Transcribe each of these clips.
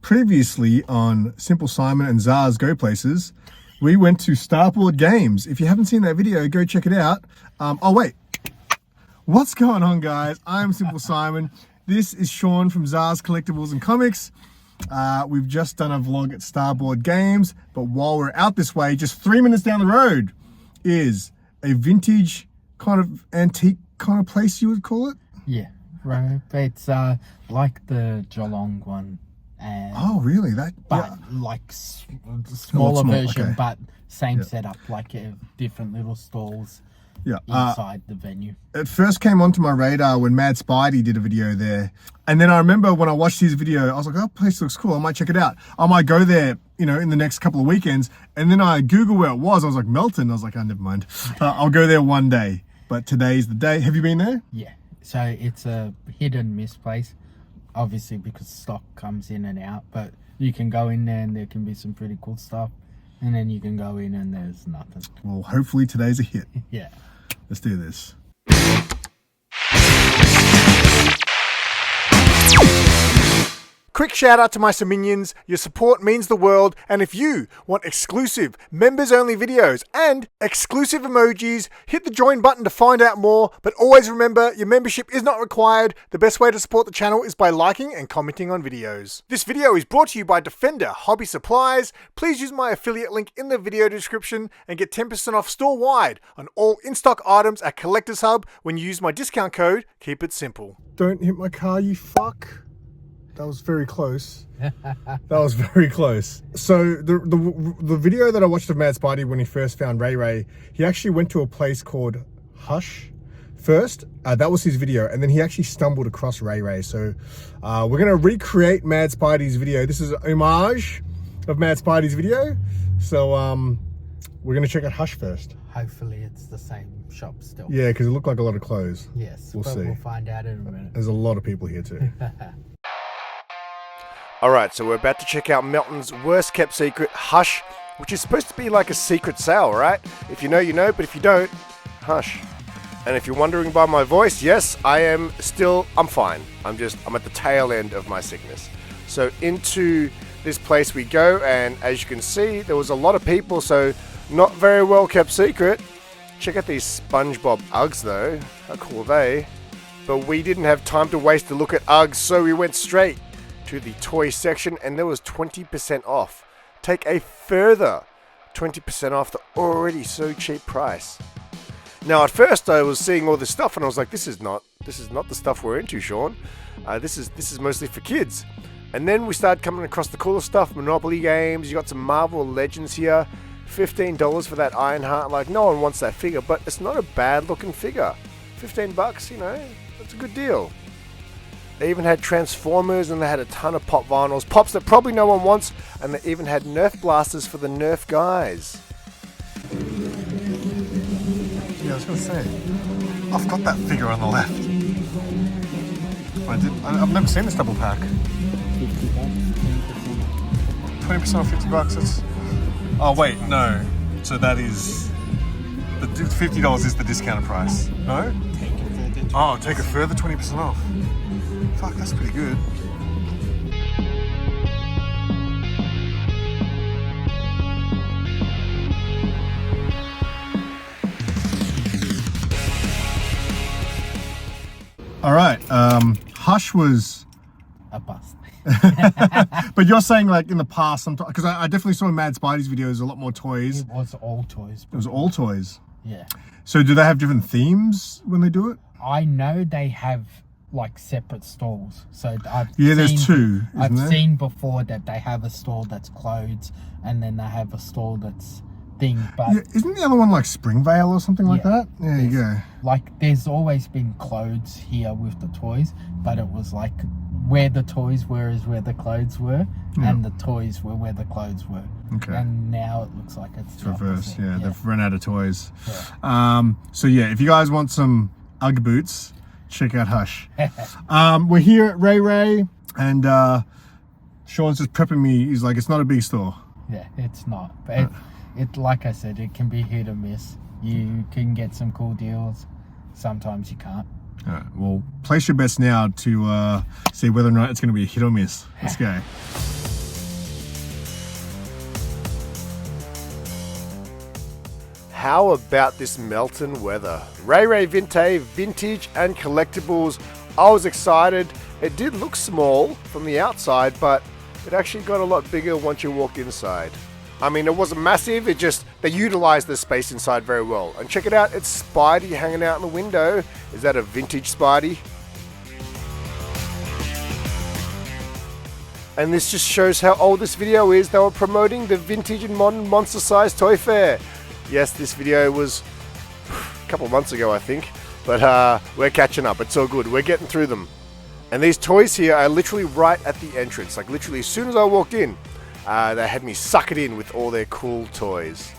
Previously on SimpleSimon and ZARZ Go Places, we went to Starboard Games. If you haven't seen that video, go check it out. Oh wait, what's going on, guys? I'm SimpleSimon. This is Sean from ZARZ Collectables and Comics. We've just done a vlog at Starboard Games, but while we're out this way, just 3 minutes down the road is a vintage kind of antique kind of place, you would call it? Yeah, right. It's like the Geelong one. And oh, really? That, but yeah. like smaller version, okay. But same setup, like different little stalls inside the venue. It first came onto my radar when Mad Spidey did a video there. And then I remember when I watched his video, I was like, oh, place looks cool. I might check it out. I might go there, you know, in the next couple of weekends. And then I Googled where it was. I was like, Melton. I was like, oh, never mind. I'll go there one day. But today's the day. Have you been there? Yeah. So it's a hit and miss place. Obviously, because stock comes in and out, but you can go in there and there can be some pretty cool stuff, and then you can go in and there's nothing. Well, hopefully today's a hit. Yeah. Let's do this. Quick shout out to my Siminions. Your support means the world, and if you want exclusive members only videos and exclusive emojis, hit the join button to find out more. But always remember, your membership is not required. The best way to support the channel is by liking and commenting on videos. This video is brought to you by Defender Hobby Supplies. Please use my affiliate link in the video description and get 10% off store-wide on all in-stock items at Collectors Hub when you use my discount code, Keep It Simple. Don't hit my car, you fuck. That was very close. That was very close. So the video that I watched of Mad Spidey when he first found RAERAE, he actually went to a place called HUSSH first. That was his video, and then he actually stumbled across RAERAE. So we're gonna recreate Mad Spidey's video. This is an homage of Mad Spidey's video. So we're gonna check out HUSSH first. Hopefully it's the same shop still. Yeah, because it looked like a lot of clothes. Yes, we'll see. We'll find out in a minute. There's a lot of people here too. Alright, so we're about to check out Melton's worst kept secret, HUSSH, which is supposed to be like a secret sale, right? If you know, you know, but if you don't, hush. And if you're wondering by my voice, yes, I'm fine. I'm at the tail end of my sickness. So into this place we go, and as you can see, there was a lot of people, so not very well kept secret. Check out these SpongeBob Uggs though, how cool are they? But we didn't have time to waste to look at Uggs, so we went straight to the toy section, and there was 20% off. Take a further 20% off the already so cheap price. Now at first I was seeing all this stuff and I was like, this is not the stuff we're into, Sean. This is mostly for kids. And then we started coming across the cooler stuff, Monopoly games. You got some Marvel Legends here, $15 for that Ironheart. Like, no one wants that figure, but it's not a bad looking figure. 15 bucks, you know, that's a good deal. They even had Transformers, and they had a ton of pop vinyls. Pops that probably no one wants, and they even had Nerf blasters for the Nerf guys. Yeah, I was going to say, I've got that figure on the left. I've never seen this double pack. 20% off, 50 bucks. That's... Oh wait, no. So that is the $50 is the discounted price. No? Oh, take a further 20% off. Fuck, that's pretty good. All right, HUSSH was A bust. but you're saying like in the past, sometimes, because I definitely saw in Mad Spidey's videos a lot more toys. It was all toys. It was all toys. Yeah. So do they have different themes when they do it? I know they have like separate stalls. So there's two. I've seen before that they have a stall that's clothes, and then they have a stall that's thing. But yeah, isn't the other one like Springvale or something like that? There you go. Like there's always been clothes here with the toys, but it was like where the toys were is where the clothes were, and the toys were where the clothes were. Okay. And now it looks like it's reverse. opposite. Yeah, they've run out of toys. Yeah. So yeah, if you guys want some Ugg boots, check out HUSSH. We're here at RAERAE, and Sean's just prepping me. He's like, it's not a big store. Yeah, it's not. But it like I said, it can be hit or miss. You can get some cool deals. Sometimes you can't. All right, well, place your bets now to see whether or not it's going to be a hit or miss. Let's go. How about this Melton weather? RAERAE Vintaye, vintage and collectibles. I was excited. It did look small from the outside, but it actually got a lot bigger once you walk inside. I mean, it wasn't massive, they utilized the space inside very well. And check it out, it's Spidey hanging out in the window. Is that a vintage Spidey? And this just shows how old this video is. They were promoting the vintage and modern monster size toy fair. Yes, this video was a couple of months ago, I think. But we're catching up. It's all good. We're getting through them. And these toys here are literally right at the entrance. Like literally as soon as I walked in, they had me suck it in with all their cool toys.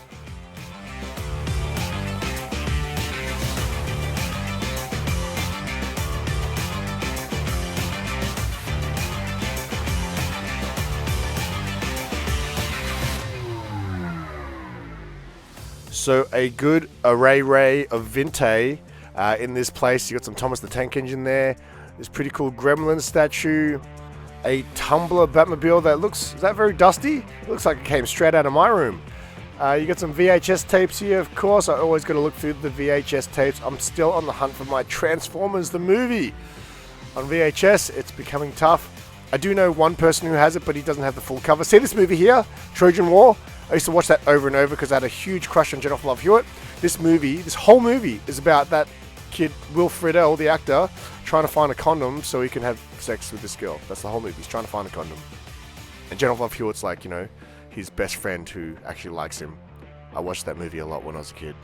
So a good array of Vintaye in this place. You got some Thomas the Tank Engine there. This pretty cool Gremlin statue. A Tumbler Batmobile that looks, is that very dusty? It looks like it came straight out of my room. You got some VHS tapes here, of course. I always got to look through the VHS tapes. I'm still on the hunt for my Transformers the movie. On VHS, it's becoming tough. I do know one person who has it, but he doesn't have the full cover. See this movie here, Trojan War? I used to watch that over and over because I had a huge crush on Jennifer Love Hewitt. This whole movie is about that kid, Will Friedle, the actor, trying to find a condom so he can have sex with this girl. That's the whole movie. He's trying to find a condom. And Jennifer Love Hewitt's like, you know, his best friend who actually likes him. I watched that movie a lot when I was a kid.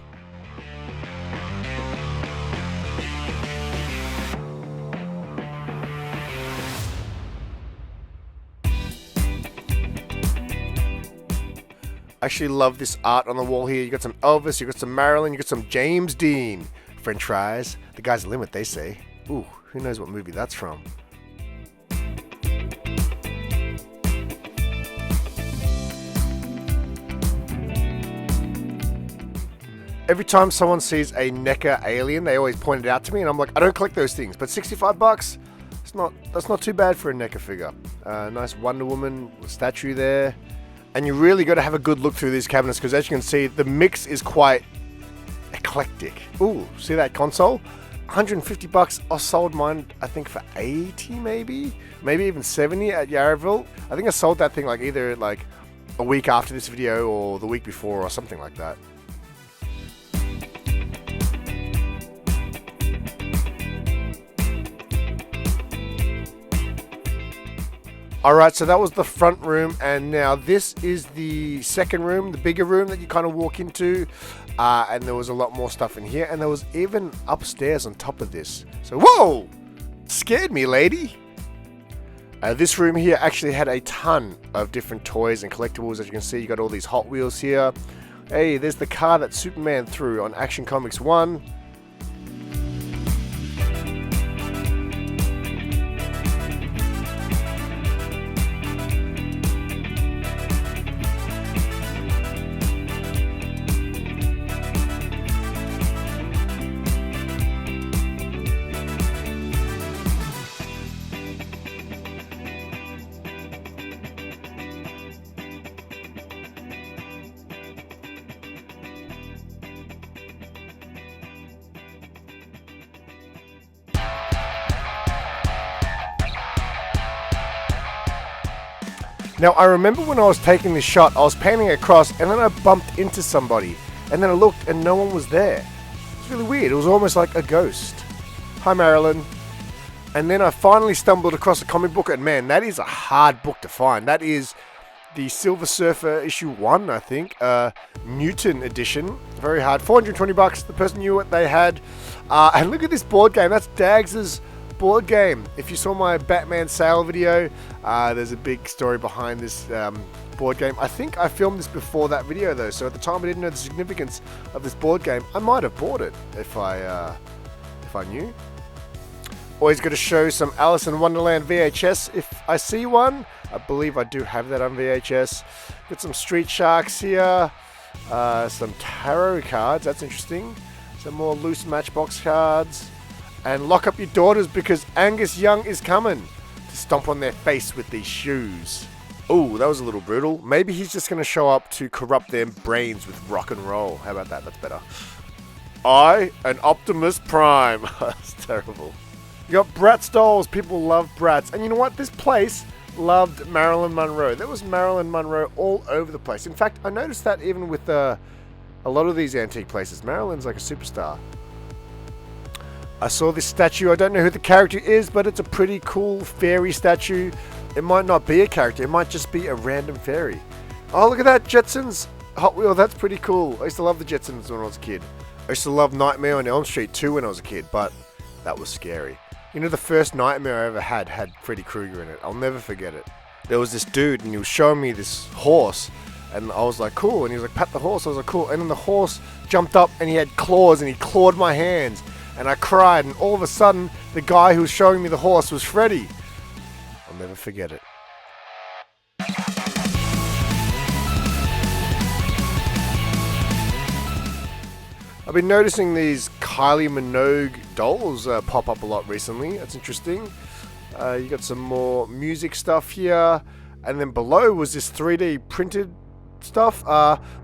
I actually love this art on the wall here. You got some Elvis, you got some Marilyn, you got some James Dean. French fries. The guy's the limit, they say. Ooh, who knows what movie that's from? Every time someone sees a NECA alien, they always point it out to me, and I'm like, I don't collect those things, but $65, that's not too bad for a NECA figure. Nice Wonder Woman statue there. And you really got to have a good look through these cabinets because as you can see, the mix is quite eclectic. Ooh, see that console? $150. I sold mine, I think, for 80 maybe even 70 at Yarraville. I think I sold that thing like either like a week after this video or the week before or something like that. Alright, so that was the front room, and now this is the second room, the bigger room that you kind of walk into, and there was a lot more stuff in here, and there was even upstairs on top of this. So, whoa! Scared me, lady! This room here actually had a ton of different toys and collectibles. As you can see, you got all these Hot Wheels here. Hey, there's the car that Superman threw on Action Comics 1. Now, I remember when I was taking this shot, I was panning across and then I bumped into somebody. And then I looked and no one was there. It's really weird. It was almost like a ghost. Hi, Marilyn. And then I finally stumbled across a comic book, and man, that is a hard book to find. That is the Silver Surfer issue 1, I think. Newton edition. Very hard. $420. The person knew what they had. And look at this board game. That's Dags's board game. If you saw my Batman sale video, there's a big story behind this board game. I think I filmed this before that video though, so at the time I didn't know the significance of this board game. I might have bought it if I knew. Always got to show some Alice in Wonderland VHS if I see one. I believe I do have that on VHS. Got some Street Sharks here, some tarot cards, that's interesting. Some more loose Matchbox cards. And lock up your daughters because Angus Young is coming to stomp on their face with these shoes. Oh, that was a little brutal. Maybe he's just going to show up to corrupt their brains with rock and roll. How about that? That's better. I, an Optimus Prime. That's terrible. You got Bratz dolls. People love Bratz. And you know what? This place loved Marilyn Monroe. There was Marilyn Monroe all over the place. In fact, I noticed that even with a lot of these antique places. Marilyn's like a superstar. I saw this statue. I don't know who the character is, but it's a pretty cool fairy statue. It might not be a character. It might just be a random fairy. Oh, look at that. Jetsons Hot Wheel. That's pretty cool. I used to love the Jetsons when I was a kid. I used to love Nightmare on Elm Street too when I was a kid, but that was scary. You know, the first nightmare I ever had Freddy Krueger in it. I'll never forget it. There was this dude, and he was showing me this horse, and I was like, cool. And he was like, pat the horse. I was like, cool. And then the horse jumped up, and he had claws, and he clawed my hands. And I cried, and all of a sudden, the guy who was showing me the horse was Freddy. I'll never forget it. I've been noticing these Kylie Minogue dolls pop up a lot recently. That's interesting. You got some more music stuff here. And then below was this 3D printed stuff.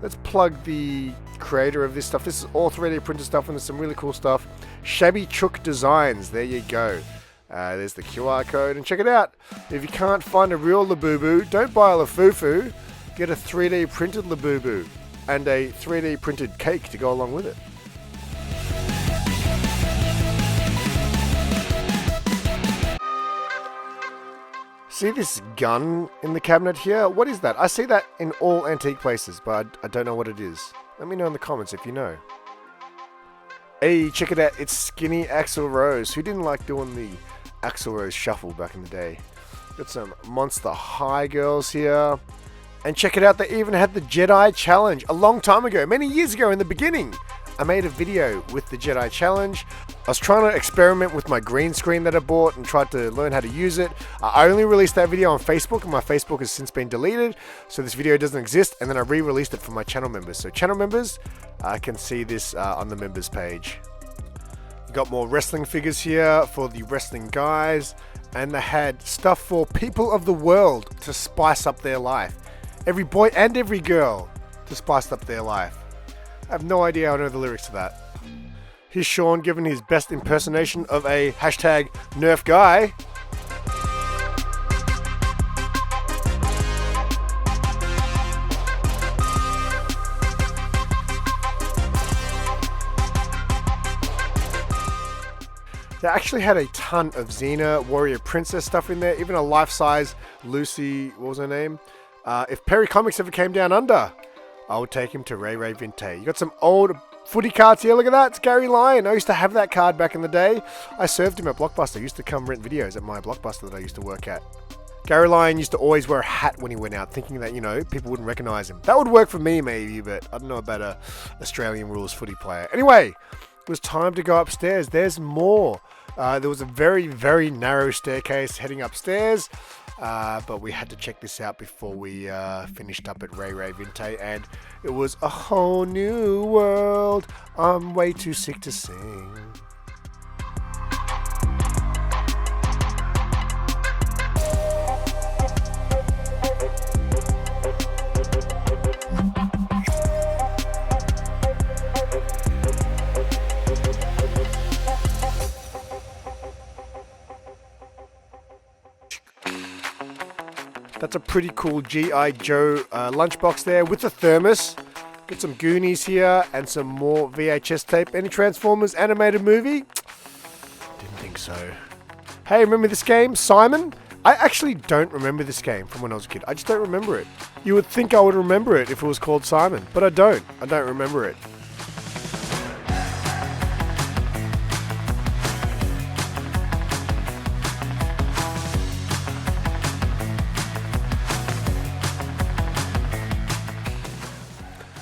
Let's plug the creator of this stuff. This is all 3D printed stuff, and there's some really cool stuff. Shabby Chook Designs. There you go. There's the QR code, and check it out. If you can't find a real Labubu, don't buy a Lafufu. Get a 3D printed Labubu and a 3D printed cake to go along with it. See this gun in the cabinet here? What is that? I see that in all antique places, but I don't know what it is. Let me know in the comments if you know. Hey, check it out. It's Skinny Axl Rose. Who didn't like doing the Axl Rose shuffle back in the day? Got some Monster High girls here. And check it out, they even had the Jedi Challenge a long time ago, many years ago in the beginning. I made a video with the Jedi Challenge. I was trying to experiment with my green screen that I bought and tried to learn how to use it. I only released that video on Facebook, and my Facebook has since been deleted, so this video doesn't exist, and then I re-released it for my channel members. So channel members can see this on the members page. Got more wrestling figures here for the wrestling guys, and they had stuff for people of the world to spice up their life. Every boy and every girl to spice up their life. I have no idea how I know the lyrics to that. Here's Sean giving his best impersonation of a hashtag Nerf guy. They actually had a ton of Xena Warrior Princess stuff in there, even a life-size Lucy, what was her name? If Perry Comics ever came down under, I would take him to RAERAE VINTAY. You got some old footy cards here. Look at that. It's Gary Lyon. I used to have that card back in the day. I served him at Blockbuster. He used to come rent videos at my Blockbuster that I used to work at. Gary Lyon used to always wear a hat when he went out, thinking that, you know, people wouldn't recognize him. That would work for me maybe, but I don't know about a Australian rules footy player. Anyway, it was time to go upstairs. There's more. There was a very, very narrow staircase heading upstairs. But we had to check this out before we finished up at RAERAE VINTAY, and it was a whole new world. I'm way too sick to sing. That's a pretty cool G.I. Joe lunchbox there with the thermos. Got some Goonies here and some more VHS tape. Any Transformers animated movie? Didn't think so. Hey, remember this game, Simon? I actually don't remember this game from when I was a kid. I just don't remember it. You would think I would remember it if it was called Simon, but I don't. I don't remember it.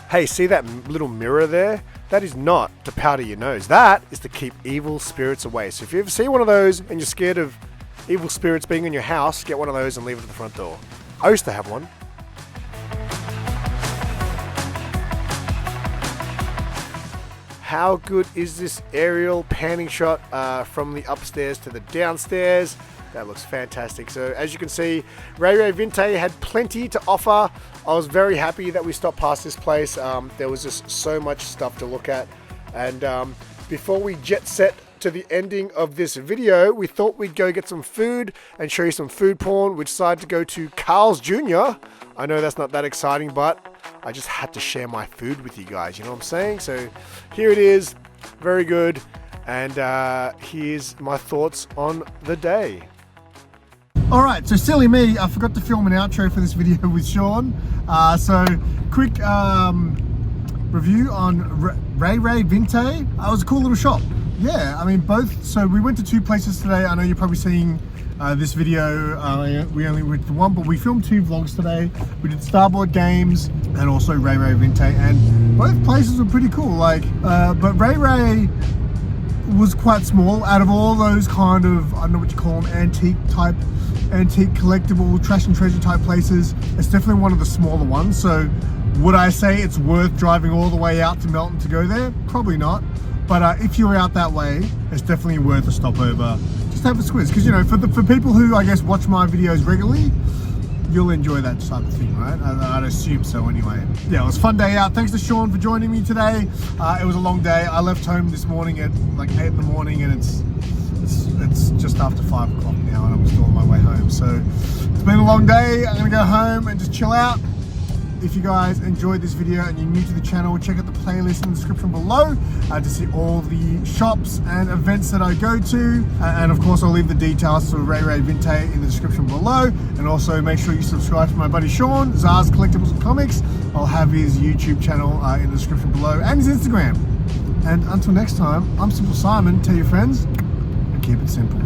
Hey, see that little mirror there? That is not to powder your nose. That is to keep evil spirits away. So if you ever see one of those and you're scared of evil spirits being in your house, get one of those and leave it at the front door. I used to have one. How good is this aerial panning shot from the upstairs to the downstairs? That looks fantastic. So as you can see, RAERAE VINTAY had plenty to offer. I was very happy that we stopped past this place. There was just so much stuff to look at. And before we jet set to the ending of this video, we thought we'd go get some food and show you some food porn. We decided to go to Carl's Jr. I know that's not that exciting, but I just had to share my food with you guys, you know what I'm saying? So here it is, very good. And here's my thoughts on the day. Alright, so silly me, I forgot to film an outro for this video with Sean. So quick review on RAERAE VINTAY. It was a cool little shop. Yeah, I mean both, so we went to two places today. I know you're probably seeing this video, we only went to one, but we filmed two vlogs today. We did Starboard Games and also RAERAE VINTAY, and both places were pretty cool. Like, but RAERAE was quite small out of all those kind of, I don't know what you call them, antique collectible, trash and treasure type places. It's definitely one of the smaller ones. So would I say it's worth driving all the way out to Melton to go there? Probably not. But if you're out that way, it's definitely worth a stopover. Just have a squiz, because you know, for people who I guess watch my videos regularly, you'll enjoy that type of thing, right? I'd assume so anyway. Yeah, it was a fun day out. Thanks to Sean for joining me today. It was a long day. I left home this morning at like 8 in the morning, and it's just after 5 o'clock now, and I'm still on my way home. So it's been a long day. I'm gonna go home and just chill out. If you guys enjoyed this video and you're new to the channel, check out the playlist in the description below to see all the shops and events that I go to. And of course, I'll leave the details for RAERAE VINTAY in the description below. And also make sure you subscribe to my buddy Sean, ZARZ Collectables and Comics. I'll have his YouTube channel in the description below and his Instagram. And until next time, I'm SimpleSimon. Tell your friends and keep it simple.